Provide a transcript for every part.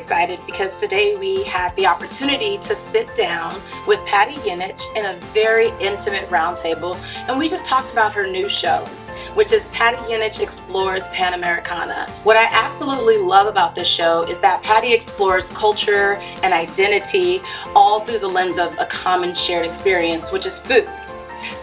excited because today we had the opportunity to sit down with PATI Jinich in a very intimate roundtable, and we just talked about her new show, which is PATI Jinich Explores Panamericana. What I absolutely love about this show is that PATI explores culture and identity all through the lens of a common shared experience, which is food.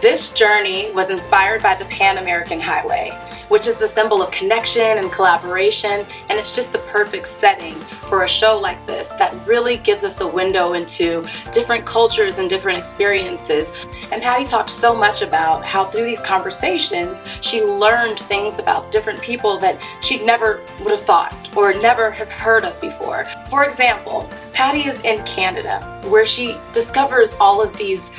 This journey was inspired by the Pan American Highway, which is a symbol of connection and collaboration, and it's just the perfect setting for a show like this that really gives us a window into different cultures and different experiences. And PATI talked so much about how through these conversations she learned things about different people that she never would have thought or never have heard of before. For example, PATI is in Canada, where she discovers all of these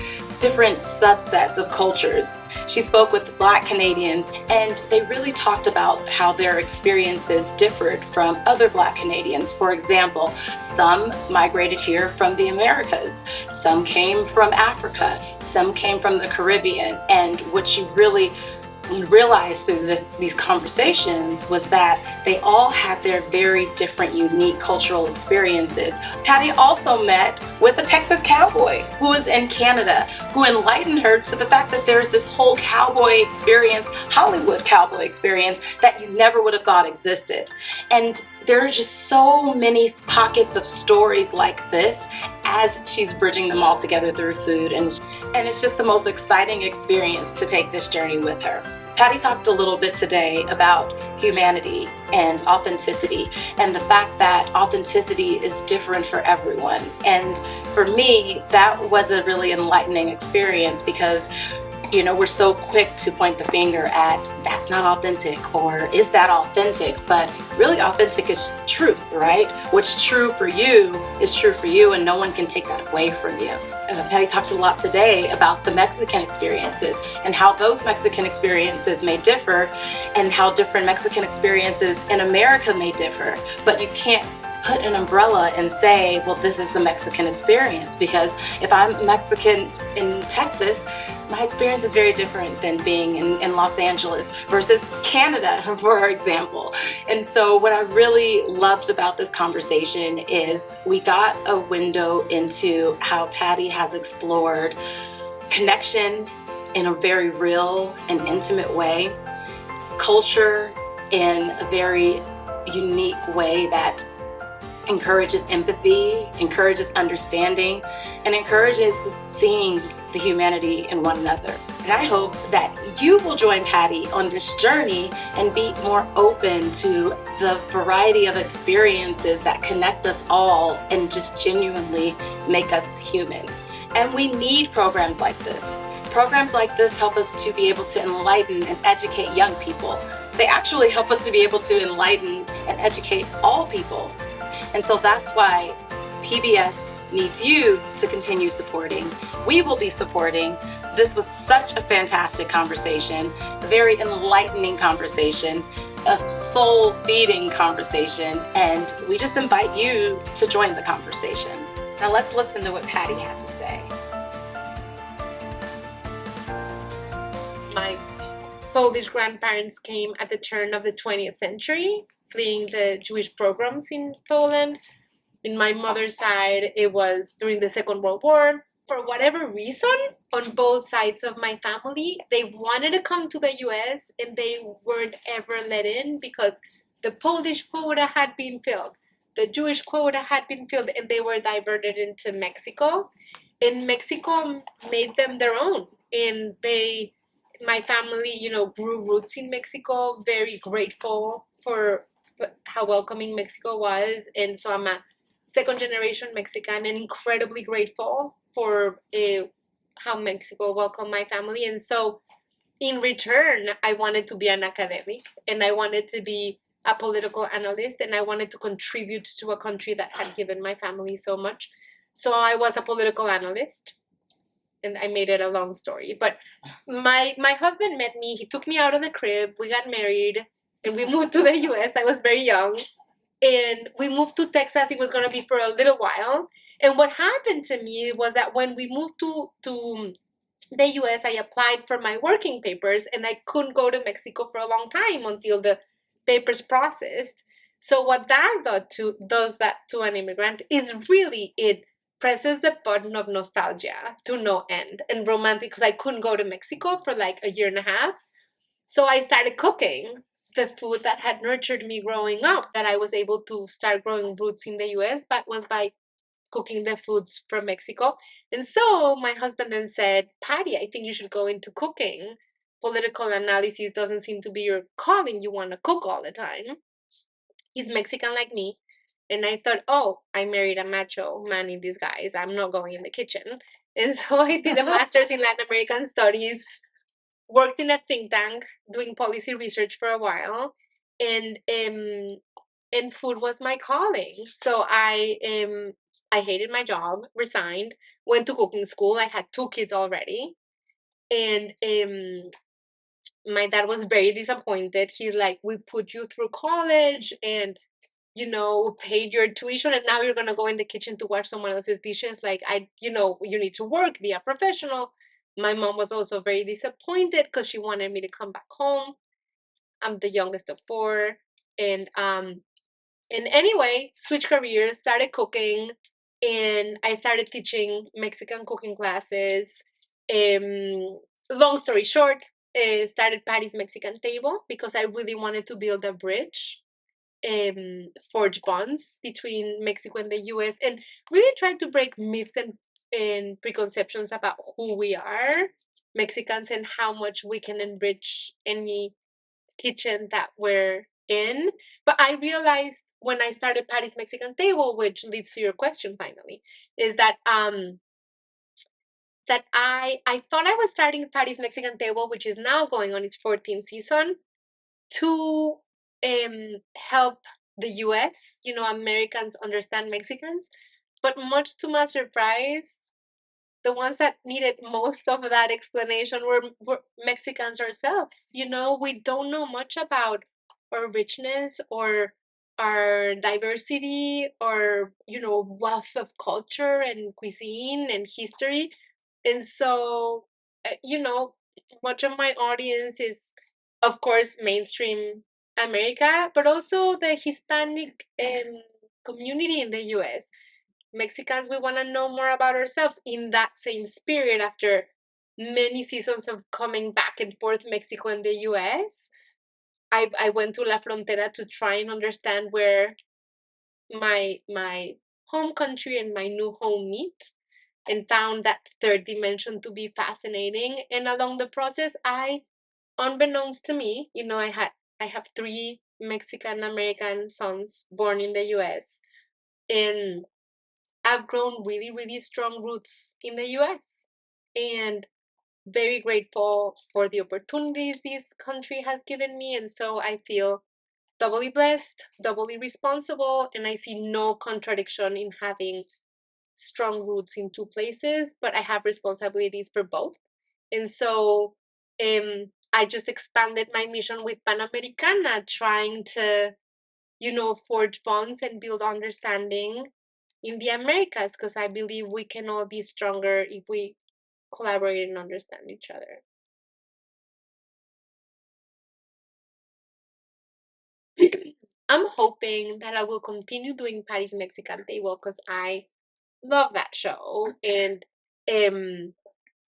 different subsets of cultures. She spoke with Black Canadians, and they really talked about how their experiences differed from other Black Canadians. For example, some migrated here from the Americas, some came from Africa, some came from the Caribbean, and what she really realized through these conversations was that they all had their very different, unique cultural experiences. PATI also met with a Texas cowboy who was in Canada, who enlightened her to the fact that there's this whole cowboy experience, Hollywood cowboy experience, that you never would have thought existed. And there are just so many pockets of stories like this as she's bridging them all together through food, and it's just the most exciting experience to take this journey with her. PATI talked a little bit today about humanity and authenticity, and the fact that authenticity is different for everyone. And for me, that was a really enlightening experience because we're so quick to point the finger at that's not authentic or is that authentic, but really authentic is truth, right? What's true for you is true for you, and no one can take that away from you. PATI talks a lot today about the Mexican experiences and how those Mexican experiences may differ and how different Mexican experiences in America may differ, but you can't put an umbrella and say, well, this is the Mexican experience, because if I'm Mexican in Texas, my experience is very different than being in Los Angeles versus Canada, for example. And so what I really loved about this conversation is we got a window into how PATI has explored connection in a very real and intimate way, culture in a very unique way that encourages empathy, encourages understanding, and encourages seeing the humanity in one another. And I hope that you will join PATI on this journey and be more open to the variety of experiences that connect us all and just genuinely make us human. And we need programs like this. Programs like this help us to be able to enlighten and educate young people. They actually help us to be able to enlighten and educate all people. And so that's why PBS needs you to continue supporting. We will be supporting. This was such a fantastic conversation, a very enlightening conversation, a soul-feeding conversation, and we just invite you to join the conversation. Now let's listen to what PATI had to say. My Polish grandparents came at the turn of the 20th century, fleeing the Jewish pogroms in Poland. In my mother's side, it was during the Second World War. For whatever reason, on both sides of my family, they wanted to come to the US and they weren't ever let in because the Polish quota had been filled. The Jewish quota had been filled and they were diverted into Mexico. And Mexico made them their own. And my family, grew roots in Mexico, very grateful for how welcoming Mexico was. And so I'm a second generation Mexican and incredibly grateful for how Mexico welcomed my family. And so in return, I wanted to be an academic and I wanted to be a political analyst and I wanted to contribute to a country that had given my family so much. So I was a political analyst. And I made it a long story. But my husband met me. He took me out of the crib. We got married. And we moved to the US. I was very young. And we moved to Texas. It was going to be for a little while. And what happened to me was that when we moved to the US, I applied for my working papers. And I couldn't go to Mexico for a long time until the papers processed. So what does that to an immigrant is really it presses the button of nostalgia to no end and romantic, because I couldn't go to Mexico for like a year and a half. So I started cooking the food that had nurtured me growing up, that I was able to start growing roots in the US, but was by cooking the foods from Mexico. And so my husband then said, Patty, I think you should go into cooking. Political analysis doesn't seem to be your calling. You want to cook all the time. He's Mexican like me. And I thought, oh, I married a macho man in disguise. I'm not going in the kitchen. And so I did a master's in Latin American studies, worked in a think tank doing policy research for a while, and food was my calling. So I hated my job, resigned, went to cooking school. I had 2 kids already, and my dad was very disappointed. He's like, "We put you through college, and paid your tuition, and now you're gonna go in the kitchen to wash someone else's dishes. Like, you need to work, be a professional." My mom was also very disappointed because she wanted me to come back home. I'm the youngest of 4, and anyway, switched careers, started cooking, and I started teaching Mexican cooking classes. Long story short, started Patty's Mexican Table because I really wanted to build a bridge, forge bonds between Mexico and the US, and really try to break myths and preconceptions about who we are, Mexicans, and how much we can enrich any kitchen that we're in. But I realized when I started Patty's Mexican Table, which leads to your question finally, is that I thought I was starting Patty's Mexican Table, which is now going on its 14th season, to help the US, Americans understand Mexicans. But much to my surprise, the ones that needed most of that explanation were Mexicans ourselves. We don't know much about our richness or our diversity or, wealth of culture and cuisine and history. And so, much of my audience is, of course, mainstream America, but also the Hispanic community in the US. Mexicans, we want to know more about ourselves in that same spirit after many seasons of coming back and forth Mexico and the US. I went to La Frontera to try and understand where my home country and my new home meet, and found that third dimension to be fascinating. And along the process, unbeknownst to me, I have 3 Mexican American sons born in the US, and I've grown really, really strong roots in the US, and very grateful for the opportunities this country has given me. And so I feel doubly blessed, doubly responsible, and I see no contradiction in having strong roots in 2 places, but I have responsibilities for both. And so I just expanded my mission with Panamericana, trying to, forge bonds and build understanding in the Americas, because I believe we can all be stronger if we collaborate and understand each other. I'm hoping that I will continue doing Patty's Mexican Table because I love that show. And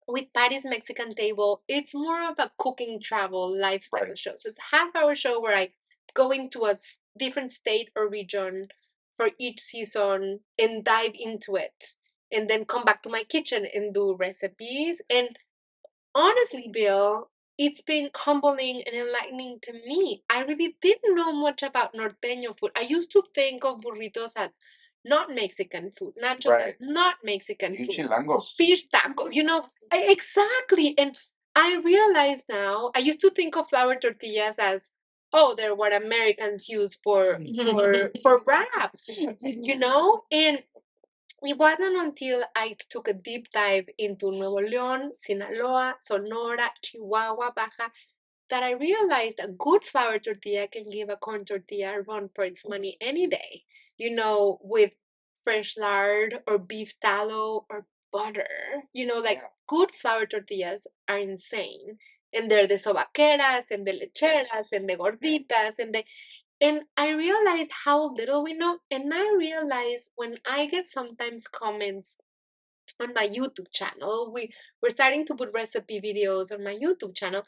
with Patty's Mexican Table, it's more of a cooking travel lifestyle show. So it's a half-hour show where I go into a different state or region for each season and dive into it, and then come back to my kitchen and do recipes. And honestly, Bill, it's been humbling and enlightening to me. I really didn't know much about norteño food. I used to think of burritos as not Mexican food, nachos as not Mexican food, chilangos, fish tacos, exactly. And I realize now, I used to think of flour tortillas as, oh, they're what Americans use for wraps, and it wasn't until I took a deep dive into Nuevo León, Sinaloa, Sonora, Chihuahua, Baja, that I realized a good flour tortilla can give a corn tortilla a run for its money any day, with fresh lard or beef tallow or butter. Good flour tortillas are insane. And they're the sobaqueras and the lecheras and the gorditas and And I realized how little we know. And I realized when I get sometimes comments on my YouTube channel, we're starting to put recipe videos on my YouTube channel,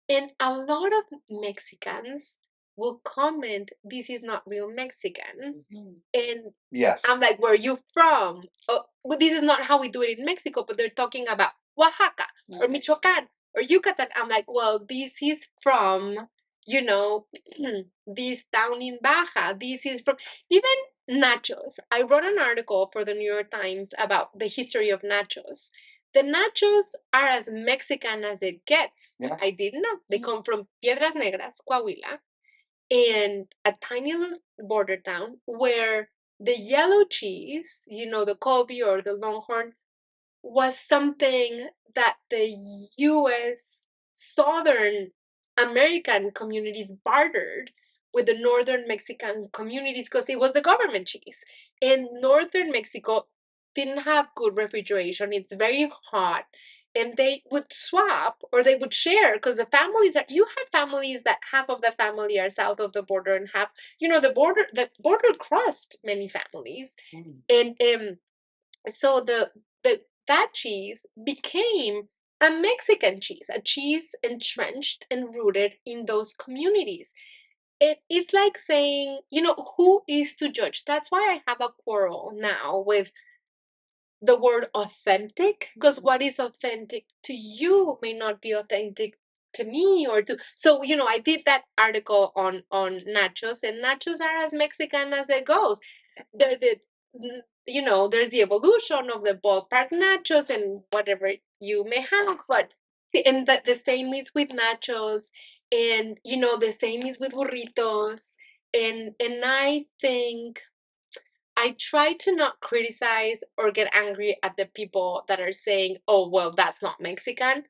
and a lot of Mexicans will comment, "This is not real Mexican." Mhm. And Yes. I'm like, "Where are you from?" Oh, well, this is not how we do it in Mexico, but they're talking about Oaxaca or Michoacan or Yucatan. I'm like, well, this is from, you know, this town in Baja. This is from even nachos. I wrote an article for the New York Times about the history of nachos. The nachos are as Mexican as it gets. Yeah. I didn't know. They come from Piedras Negras, Coahuila, and a tiny little border town where the yellow cheese, the Colby or the Longhorn, was something that the US Southern American communities bartered with the Northern Mexican communities because it was the government cheese. And Northern Mexico didn't have good refrigeration. It's very hot. And they would swap or they would share because you have families that half of the family are south of the border and half, the border crossed many families. And so that cheese became a Mexican cheese, a cheese entrenched and rooted in those communities. It's like saying, who is to judge? That's why I have a quarrel now with the word authentic, because what is authentic to you may not be authentic to me or to I did that article on nachos, and nachos are as Mexican as it goes. They're there's the evolution of the ballpark nachos and whatever you may have, but and the same is with nachos, and the same is with burritos, and I think I try to not criticize or get angry at the people that are saying, "Oh, well, that's not Mexican,"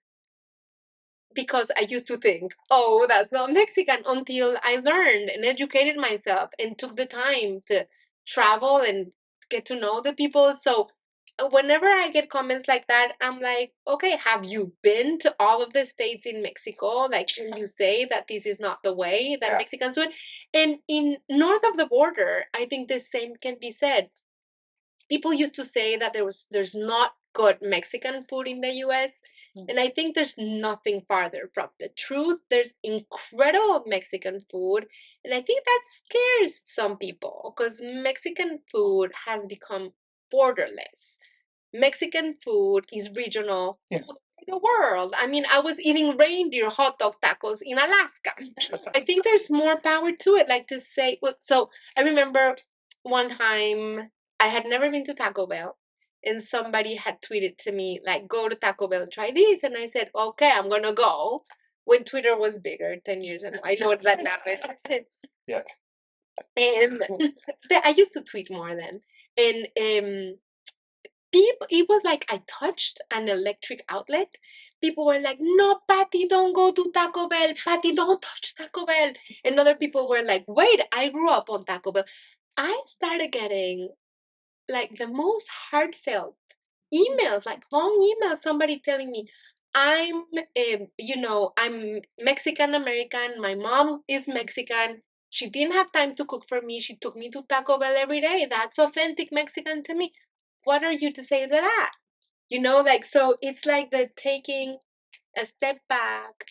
because I used to think, "Oh, that's not Mexican," until I learned and educated myself and took the time to travel and get to know the people. So whenever I get comments like that, I'm like, "Okay, have you been to all of the states in Mexico? Like, can you say that this is not the way that Yeah. Mexicans do it?" And in north of the border, I think the same can be said. People used to say that there's not good Mexican food in the US. And I think there's nothing farther from the truth. There's incredible Mexican food. And I think that scares some people because Mexican food has become borderless. Mexican food is regional Yeah. all over the world. I mean, I was eating reindeer hot dog tacos in Alaska. I think there's more power to it. Like to say, well, so I remember one time I had never been to Taco Bell, and somebody had tweeted to me, like, go to Taco Bell, try this. And I said, okay, I'm going to go. When Twitter was bigger 10 years ago. I know what that now is. Yeah. And I used to tweet more then. And people, it was like I touched an electric outlet. People were like, no, Patty, don't go to Taco Bell. Patty, don't touch Taco Bell. And other people were like, wait, I grew up on Taco Bell. I started getting like the most heartfelt emails, like long emails, somebody telling me, I'm Mexican American. My mom is Mexican. She didn't have time to cook for me. She took me to Taco Bell every day. That's authentic Mexican to me. What are you to say to that? So it's like the taking a step back,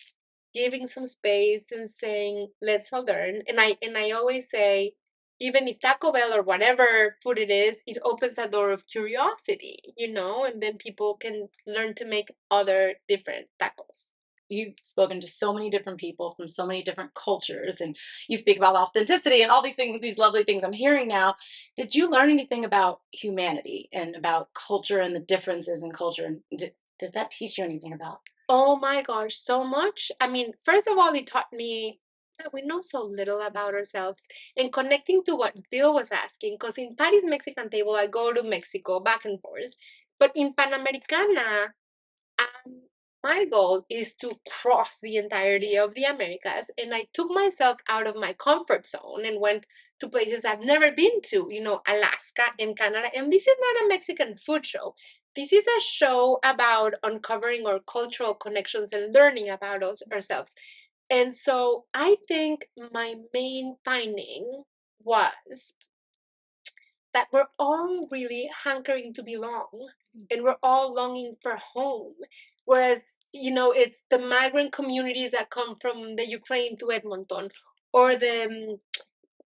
giving some space and saying, let's all learn. And I always say, even if Taco Bell or whatever food it is, it opens a door of curiosity, and then people can learn to make other different tacos. You've spoken to so many different people from so many different cultures, and you speak about authenticity and all these things, these lovely things I'm hearing now. Did you learn anything about humanity and about culture and the differences in culture? And does that teach you anything about? Oh my gosh, so much. I mean, first of all, it taught me that we know so little about ourselves, and connecting to what Bill was asking, because in Patty's Mexican table, I go to Mexico back and forth. But in Panamericana, um, my goal is to cross the entirety of the Americas. And I took myself out of my comfort zone and went to places I've never been to, Alaska and Canada. And this is not a Mexican food show. This is a show about uncovering our cultural connections and learning about ourselves. And so I think my main finding was that we're all really hankering to belong and we're all longing for home. Whereas, it's the migrant communities that come from the Ukraine to Edmonton, or the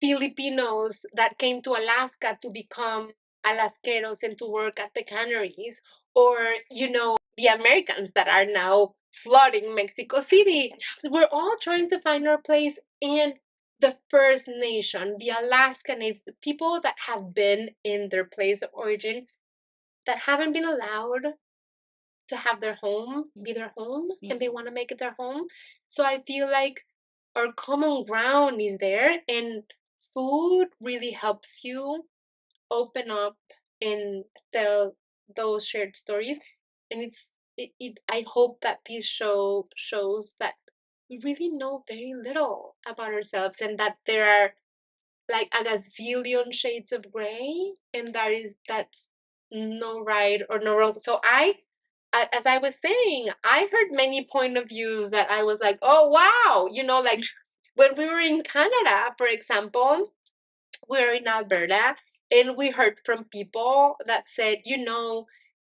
Filipinos that came to Alaska to become Alaskeros and to work at the canneries, or, the Americans that are now flooding Mexico City. We're all trying to find our place. And the First Nation, the Alaskan Natives, the people that have been in their place of origin, that haven't been allowed to have their home be their home, and they want to make it their home. So I feel like our common ground is there, and food really helps you open up and tell those shared stories. And I hope that this show shows that we really know very little about ourselves, and that there are like a gazillion shades of gray, and that's no right or no wrong. So as I was saying, I heard many point of views that I was like, oh wow, like when we were in Canada, for example, we're in Alberta, and we heard from people that said,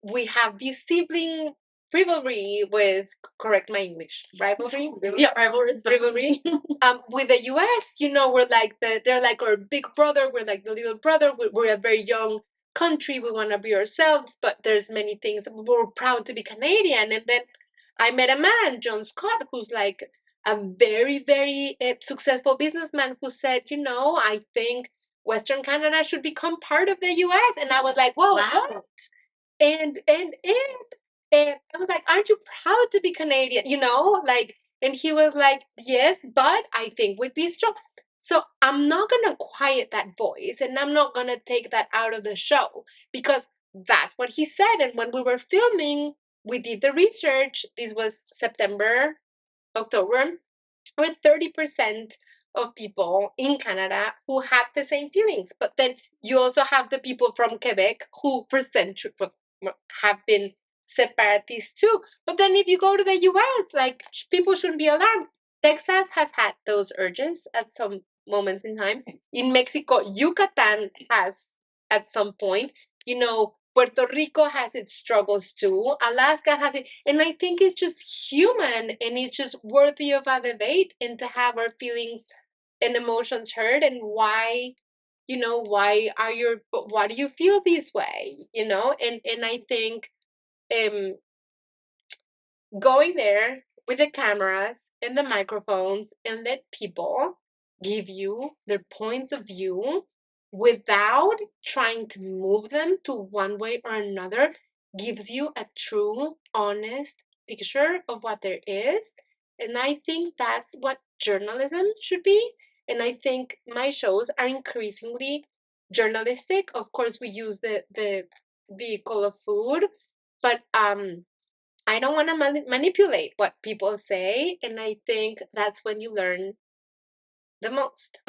we have this sibling rivalry with, correct my English, rivalry? Yeah, rivalry. Rivalry. With the US, we're like they're like our big brother, we're like the little brother, we're a very young country, we want to be ourselves, but there's many things, we're proud to be Canadian. And then I met a man, John Scott, who's like a very, very successful businessman, who said, I think Western Canada should become part of the US. And I was like, whoa, Wow. what? And I was like, aren't you proud to be Canadian? And he was like, yes, but I think we'd be strong. So I'm not going to quiet that voice, and I'm not going to take that out of the show, because that's what he said. And when we were filming, we did the research. This was September, October, with 30% of people in Canada who had the same feelings. But then you also have the people from Quebec who for centuries have been separatists too. But then if you go to the US, like, people shouldn't be alarmed. Texas has had those urges at some moments in time. In Mexico, Yucatan has at some point. Puerto Rico has its struggles too. Alaska has it. And I think it's just human, and it's just worthy of a debate, and to have our feelings and emotions heard. And why why do you feel this way? And I think going there with the cameras and the microphones, and let people give you their points of view without trying to move them to one way or another, gives you a true, honest picture of what there is. And I think that's what journalism should be. And I think my shows are increasingly journalistic. Of course, we use the vehicle of food, but I don't want to manipulate what people say. And I think that's when you learn the most.